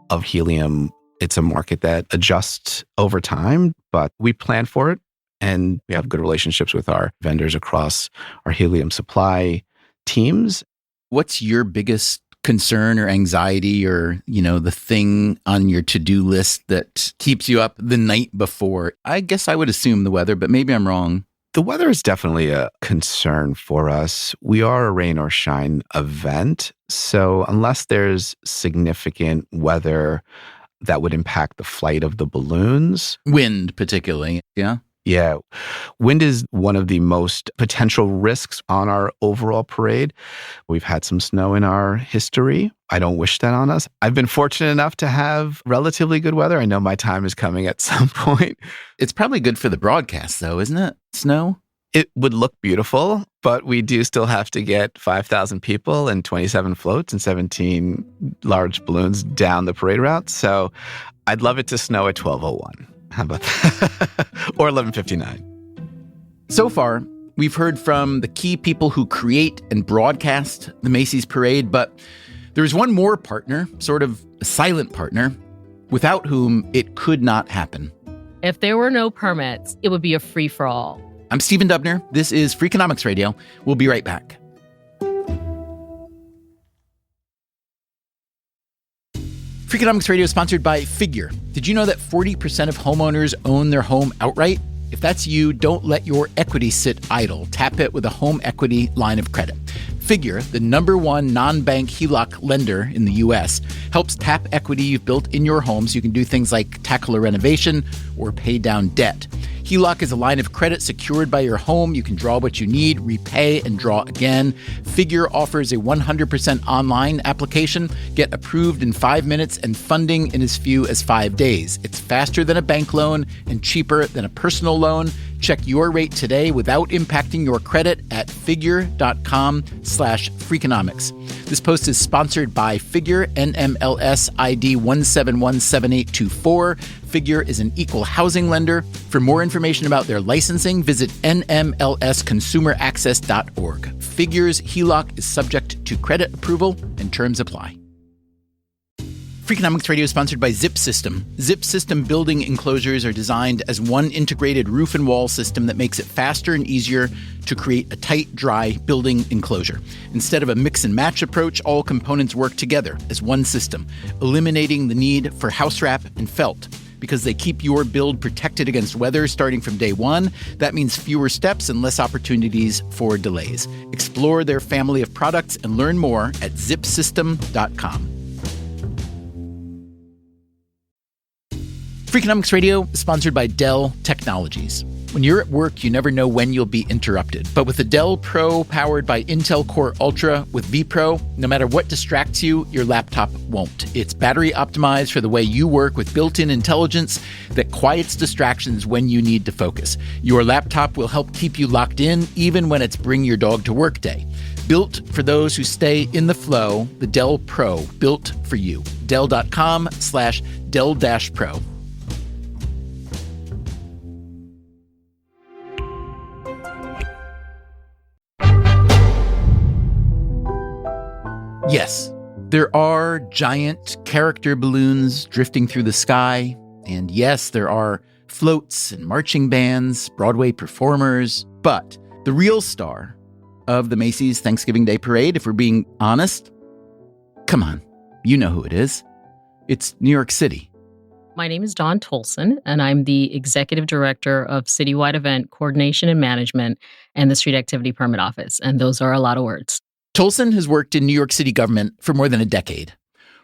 of helium. It's a market that adjusts over time, but we plan for it. And we have good relationships with our vendors across our helium supply teams. What's your biggest concern or anxiety or, the thing on your to-do list that keeps you up the night before? I guess I would assume the weather, but maybe I'm wrong. The weather is definitely a concern for us. We are a rain or shine event. So unless there's significant weather that would impact the flight of the balloons. Wind particularly, yeah? Yeah. Wind is one of the most potential risks on our overall parade. We've had some snow in our history. I don't wish that on us. I've been fortunate enough to have relatively good weather. I know my time is coming at some point. It's probably good for the broadcast, though, isn't it? Snow? It would look beautiful, but we do still have to get 5,000 people and 27 floats and 17 large balloons down the parade route. So I'd love it to snow at 12:01. How about that? Or 11:59. So far, we've heard from the key people who create and broadcast the Macy's parade, but there's one more partner, sort of a silent partner, without whom it could not happen. If there were no permits, it would be a free-for-all. I'm Stephen Dubner. This is Freakonomics Radio. We'll be right back. Freakonomics Radio is sponsored by Figure. Did you know that 40% of homeowners own their home outright? If that's you, don't let your equity sit idle. Tap it with a home equity line of credit. Figure, the #1 non-bank HELOC lender in the U.S., helps tap equity you've built in your home so you can do things like tackle a renovation or pay down debt. HELOC is a line of credit secured by your home. You can draw what you need, repay, and draw again. Figure offers a 100% online application. Get approved in 5 minutes and funding in as few as 5 days. It's faster than a bank loan and cheaper than a personal loan. Check your rate today without impacting your credit at figure.com/Freakonomics. This post is sponsored by Figure, NMLS ID 1717824. Figure is an equal housing lender. For more information about their licensing, visit nmlsconsumeraccess.org. Figure's HELOC is subject to credit approval and terms apply. Freakonomics Radio is sponsored by Zip System. Zip System building enclosures are designed as one integrated roof and wall system that makes it faster and easier to create a tight, dry building enclosure. Instead of a mix and match approach, all components work together as one system, eliminating the need for house wrap and felt. Because they keep your build protected against weather starting from day one, that means fewer steps and less opportunities for delays. Explore their family of products and learn more at zipsystem.com. Freakonomics Radio is sponsored by Dell Technologies. When you're at work, you never know when you'll be interrupted. But with the Dell Pro powered by Intel Core Ultra with vPro, no matter what distracts you, your laptop won't. It's battery optimized for the way you work with built-in intelligence that quiets distractions when you need to focus. Your laptop will help keep you locked in even when it's bring your dog to work day. Built for those who stay in the flow, the Dell Pro, built for you. Dell.com/Dell-Pro. Yes, there are giant character balloons drifting through the sky. And yes, there are floats and marching bands, Broadway performers. But the real star of the Macy's Thanksgiving Day Parade, if we're being honest, come on, you know who it is. It's New York City. My name is Dawn Tolson, and I'm the Executive Director of Citywide Event Coordination and Management and the Street Activity Permit Office. And those are a lot of words. Tolson has worked in New York City government for more than a decade.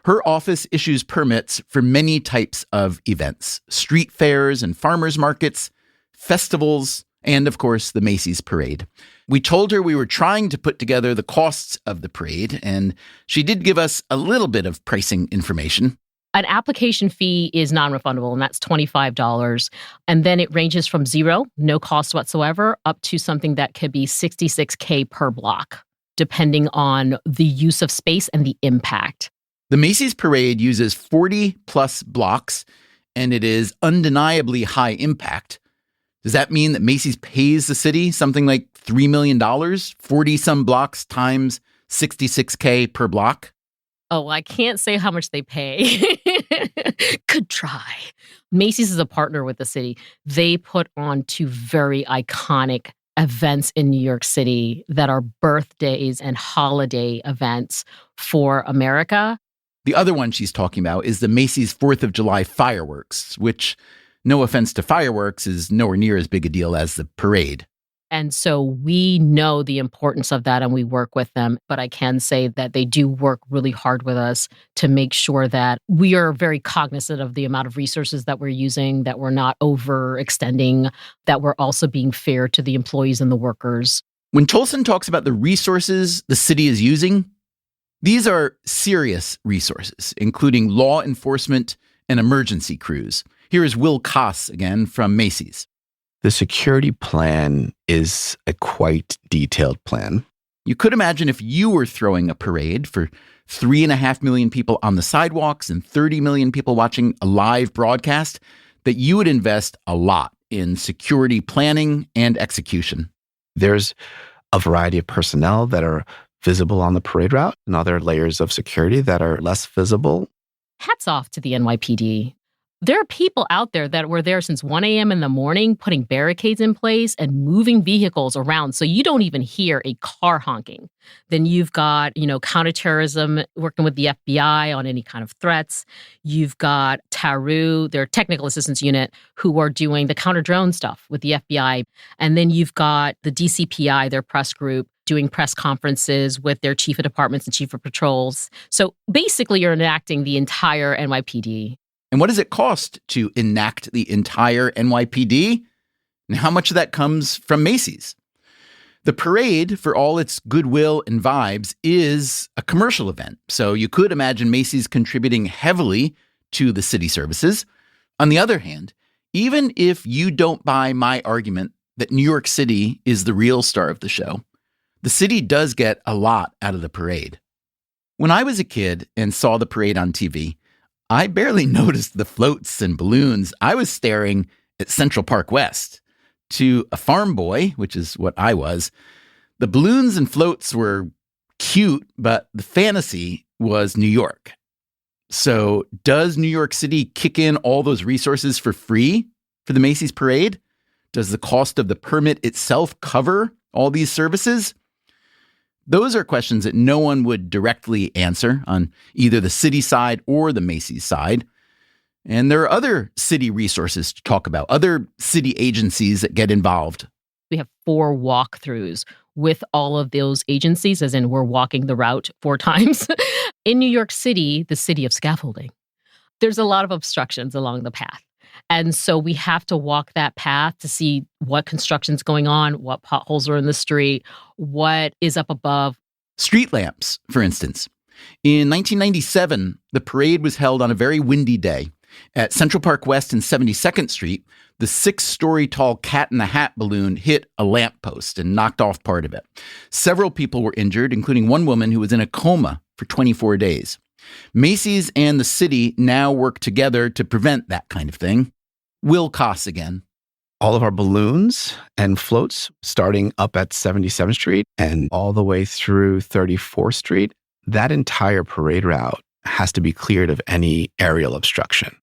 Her office issues permits for many types of events, street fairs and farmers markets, festivals, and of course, the Macy's Parade. We told her we were trying to put together the costs of the parade, and she did give us a little bit of pricing information. An application fee is non-refundable, and that's $25. And then it ranges from zero, no cost whatsoever, up to something that could be $66K per block, depending on the use of space and the impact. The Macy's Parade uses 40 plus blocks, and it is undeniably high impact. Does that mean that Macy's pays the city something like $3 million, 40 some blocks times $66K per block? Oh, I can't say how much they pay. Could try. Macy's is a partner with the city. They put on 2 very iconic events in New York City that are birthdays and holiday events for America. The other one she's talking about is the Macy's 4th of July fireworks, which, no offense to fireworks, is nowhere near as big a deal as the parade. And so we know the importance of that and we work with them. But I can say that they do work really hard with us to make sure that we are very cognizant of the amount of resources that we're using, that we're not overextending, that we're also being fair to the employees and the workers. When Tolson talks about the resources the city is using, these are serious resources, including law enforcement and emergency crews. Here is Will Koss again from Macy's. The security plan is a quite detailed plan. You could imagine if you were throwing a parade for 3.5 million people on the sidewalks and 30 million people watching a live broadcast, that you would invest a lot in security planning and execution. There's a variety of personnel that are visible on the parade route and other layers of security that are less visible. Hats off to the NYPD. There are people out there that were there since 1 a.m. in the morning, putting barricades in place and moving vehicles around so you don't even hear a car honking. Then you've got, counterterrorism working with the FBI on any kind of threats. You've got TARU, their technical assistance unit, who are doing the counter-drone stuff with the FBI. And then you've got the DCPI, their press group, doing press conferences with their chief of departments and chief of patrols. So basically, you're enacting the entire NYPD. And what does it cost to enact the entire NYPD? And how much of that comes from Macy's? The parade, for all its goodwill and vibes, is a commercial event. So you could imagine Macy's contributing heavily to the city services. On the other hand, even if you don't buy my argument that New York City is the real star of the show, the city does get a lot out of the parade. When I was a kid and saw the parade on TV, I barely noticed the floats and balloons. I was staring at Central Park West. To a farm boy, which is what I was, the balloons and floats were cute, but the fantasy was New York. So does New York City kick in all those resources for free for the Macy's parade? Does the cost of the permit itself cover all these services? Those are questions that no one would directly answer on either the city side or the Macy's side. And there are other city resources to talk about, other city agencies that get involved. We have 4 walkthroughs with all of those agencies, as in we're walking the route 4 times. In New York City, the city of scaffolding, there's a lot of obstructions along the path. And so we have to walk that path to see what construction's going on, what potholes are in the street, what is up above. Street lamps, for instance. In 1997, the parade was held on a very windy day. At Central Park West and 72nd Street, the 6-story tall Cat in the Hat balloon hit a lamppost and knocked off part of it. Several people were injured, including one woman who was in a coma for 24 days. Macy's and the city now work together to prevent that kind of thing. Will costs again. All of our balloons and floats, starting up at 77th Street and all the way through 34th Street, that entire parade route has to be cleared of any aerial obstruction.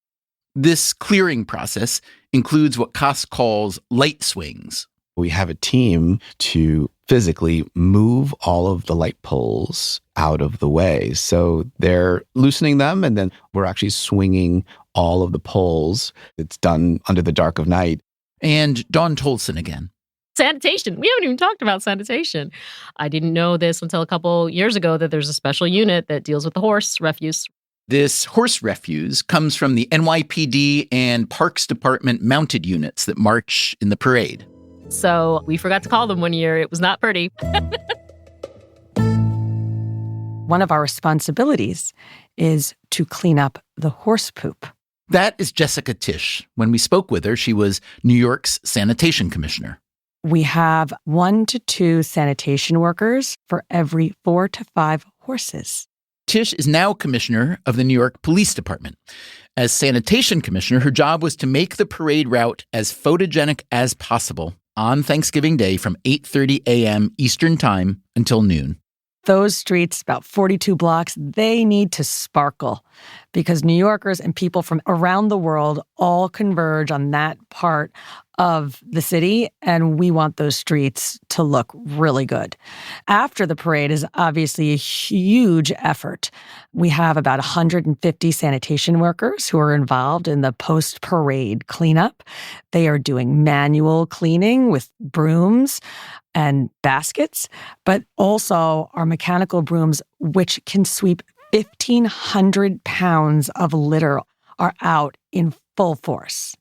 This clearing process includes what Koss calls light swings. We have a team to physically move all of the light poles out of the way. So they're loosening them, and then we're actually swinging all of the poles. It's done under the dark of night. And Dawn Tolson again. Sanitation. We haven't even talked about sanitation. I didn't know this until a couple years ago that there's a special unit that deals with the horse refuse. This horse refuse comes from the NYPD and Parks Department mounted units that march in the parade. So we forgot to call them one year. It was not pretty. One of our responsibilities is to clean up the horse poop. That is Jessica Tisch. When we spoke with her, she was New York's sanitation commissioner. We have 1 to 2 sanitation workers for every 4 to 5 horses. Tisch is now commissioner of the New York Police Department. As sanitation commissioner, her job was to make the parade route as photogenic as possible on Thanksgiving Day from 8:30 a.m. Eastern Time until noon. Those streets, about 42 blocks, they need to sparkle because New Yorkers and people from around the world all converge on that part of the city, and we want those streets to look really good. After the parade is obviously a huge effort. We have about 150 sanitation workers who are involved in the post-parade cleanup. They are doing manual cleaning with brooms and baskets, but also our mechanical brooms, which can sweep 1,500 pounds of litter, are out in full force.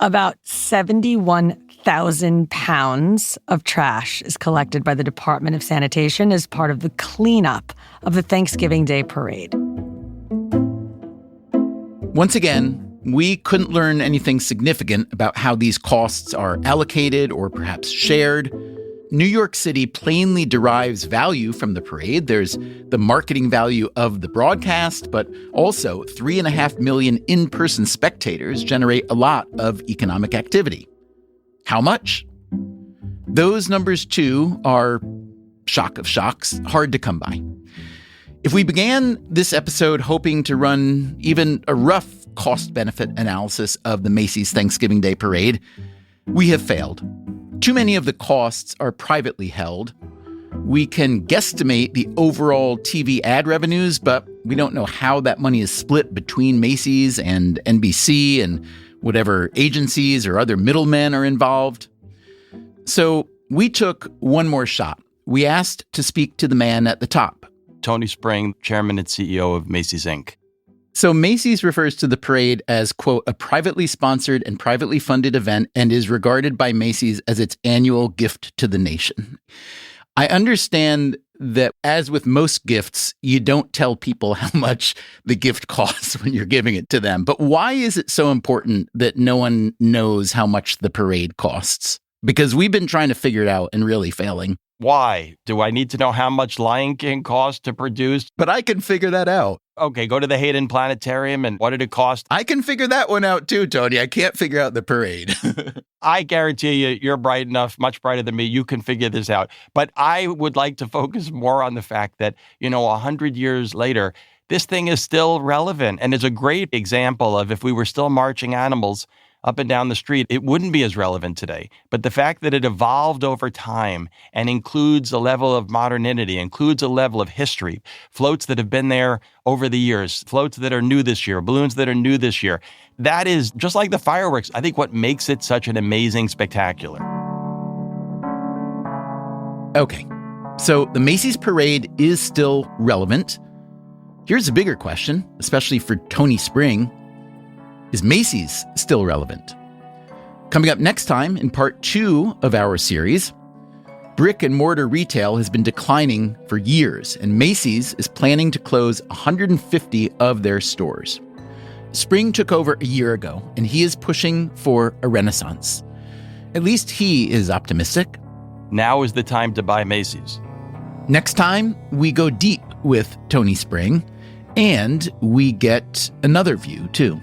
About 71,000 pounds of trash is collected by the Department of Sanitation as part of the cleanup of the Thanksgiving Day parade. Once again, we couldn't learn anything significant about how these costs are allocated or perhaps shared. New York City plainly derives value from the parade. There's the marketing value of the broadcast, but also 3.5 million in-person spectators generate a lot of economic activity. How much? Those numbers, too, are, shock of shocks, hard to come by. If we began this episode hoping to run even a rough cost-benefit analysis of the Macy's Thanksgiving Day Parade, we have failed. Too many of the costs are privately held. We can guesstimate the overall TV ad revenues, but we don't know how that money is split between Macy's and NBC and whatever agencies or other middlemen are involved. So we took one more shot. We asked to speak to the man at the top. Tony Spring, chairman and CEO of Macy's, Inc. So Macy's refers to the parade as, quote, a privately sponsored and privately funded event and is regarded by Macy's as its annual gift to the nation. I understand that, as with most gifts, you don't tell people how much the gift costs when you're giving it to them. But why is it so important that no one knows how much the parade costs? Because we've been trying to figure it out and really failing. Why? Do I need to know how much Lion King cost to produce? But I can figure that out. Okay, go to the Hayden Planetarium and what did it cost? I can figure that one out too, Tony. I can't figure out the parade. I guarantee you, you're bright enough, much brighter than me. You can figure this out. But I would like to focus more on the fact that, 100 years later, this thing is still relevant and is a great example of if we were still marching animals up and down the street, it wouldn't be as relevant today. But the fact that it evolved over time and includes a level of modernity, includes a level of history, floats that have been there over the years, floats that are new this year, balloons that are new this year, that is, just like the fireworks, I think what makes it such an amazing spectacular. Okay, so the Macy's parade is still relevant. Here's a bigger question, especially for Tony Spring. Is Macy's still relevant? Coming up next time in part 2 of our series, brick and mortar retail has been declining for years, and Macy's is planning to close 150 of their stores. Spring took over a year ago, and he is pushing for a renaissance. At least he is optimistic. Now is the time to buy Macy's. Next time, we go deep with Tony Spring, and we get another view, too.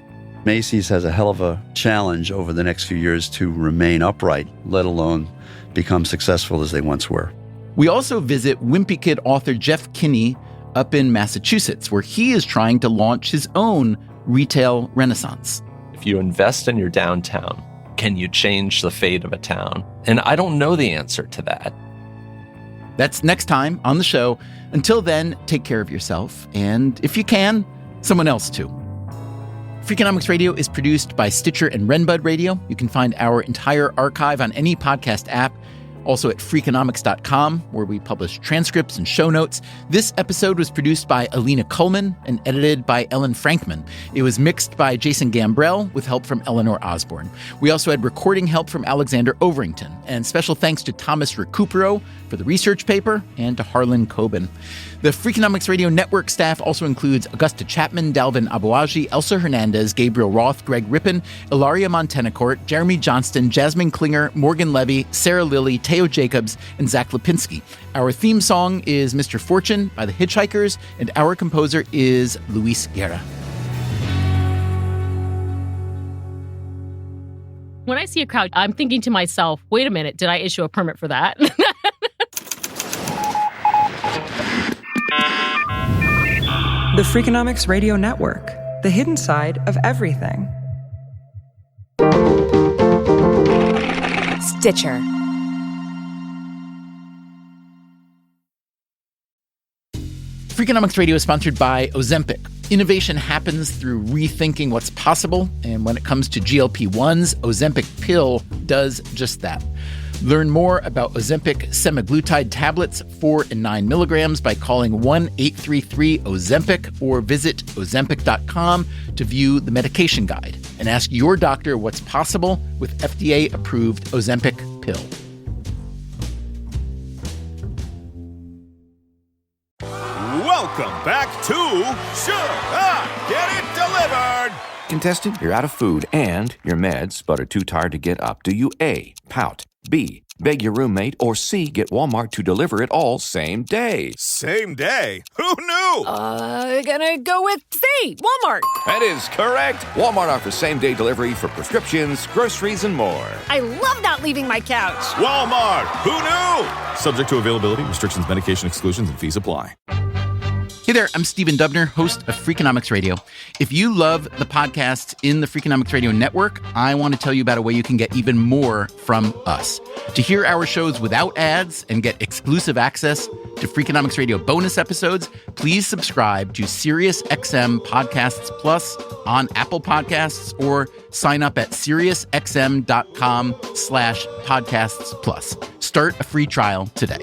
Macy's has a hell of a challenge over the next few years to remain upright, let alone become successful as they once were. We also visit Wimpy Kid author Jeff Kinney up in Massachusetts, where he is trying to launch his own retail renaissance. If you invest in your downtown, can you change the fate of a town? And I don't know the answer to that. That's next time on the show. Until then, take care of yourself, and if you can, someone else too. Freakonomics Radio is produced by Stitcher and Renbud Radio. You can find our entire archive on any podcast app. Also at Freakonomics.com, where we publish transcripts and show notes. This episode was produced by Alina Kuhlman and edited by Ellen Frankman. It was mixed by Jason Gambrell with help from Eleanor Osborne. We also had recording help from Alexander Overington. And special thanks to Thomas Recupero for the research paper and to Harlan Coben. The Freakonomics Radio Network staff also includes Augusta Chapman, Dalvin Abuaji, Elsa Hernandez, Gabriel Roth, Greg Rippin, Ilaria Montenacourt, Jeremy Johnston, Jasmine Klinger, Morgan Levy, Sarah Lilly, Teo Jacobs, and Zach Lipinski. Our theme song is Mr. Fortune by the Hitchhikers, and our composer is Luis Guerra. When I see a crowd, I'm thinking to myself, wait a minute, did I issue a permit for that? The Freakonomics Radio Network, the hidden side of everything. Stitcher. Freakonomics Radio is sponsored by Ozempic. Innovation happens through rethinking what's possible, and when it comes to GLP-1s, Ozempic pill does just that. Learn more about Ozempic semaglutide tablets, 4 and 9 milligrams, by calling 1-833-OZEMPIC or visit Ozempic.com to view the medication guide and ask your doctor what's possible with FDA-approved Ozempic pill. Welcome back to Should I Get It Delivered? Contestant, you're out of food and your meds, but are too tired to get up. Do you A, pout, B, beg your roommate, or C, get Walmart to deliver it all same day? Same day? Who knew? Gonna go with C, Walmart. That is correct. Walmart offers same-day delivery for prescriptions, groceries, and more. I love not leaving my couch. Walmart. Who knew? Subject to availability, restrictions, medication exclusions, and fees apply. Hey Hey there, I'm Stephen Dubner, host of Freakonomics Radio. If you love the podcasts in the Freakonomics Radio network, I want to tell you about a way you can get even more from us. To hear our shows without ads and get exclusive access to Freakonomics Radio bonus episodes, please subscribe to SiriusXM Podcasts Plus on Apple Podcasts or sign up at SiriusXM.com/podcasts plus. Start a free trial today.